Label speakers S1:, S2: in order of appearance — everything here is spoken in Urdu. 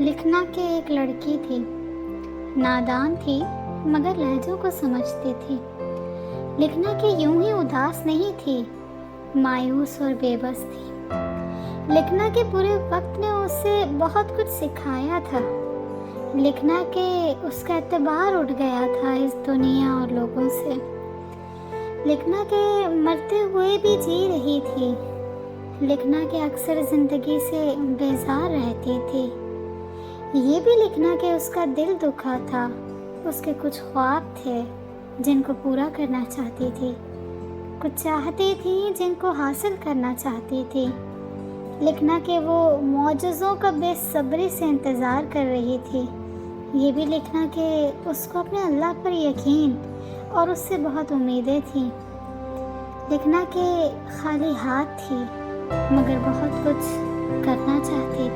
S1: لکھنا کہ ایک لڑکی تھی، نادان تھی مگر لہجوں کو سمجھتی تھی۔ لکھنا کہ یوں ہی اداس نہیں تھی، مایوس اور بے بس تھی۔ لکھنا کہ برے وقت نے اسے بہت کچھ سکھایا تھا۔ لکھنا کہ اس کا اعتبار اٹھ گیا تھا اس دنیا اور لوگوں سے۔ لکھنا کہ مرتے ہوئے بھی جی رہی تھی۔ لکھنا کہ اکثر زندگی سے بیزار رہتی تھی۔ یہ بھی لکھنا کہ اس کا دل دکھا تھا، اس کے کچھ خواب تھے جن کو پورا کرنا چاہتی تھی، کچھ چاہتی تھی جن کو حاصل کرنا چاہتی تھی۔ لکھنا کہ وہ معجزوں کا بے صبری سے انتظار کر رہی تھی۔ یہ بھی لکھنا کہ اس کو اپنے اللہ پر یقین اور اس سے بہت امیدیں تھیں۔ لکھنا کہ خالی ہاتھ تھی مگر بہت کچھ کرنا چاہتی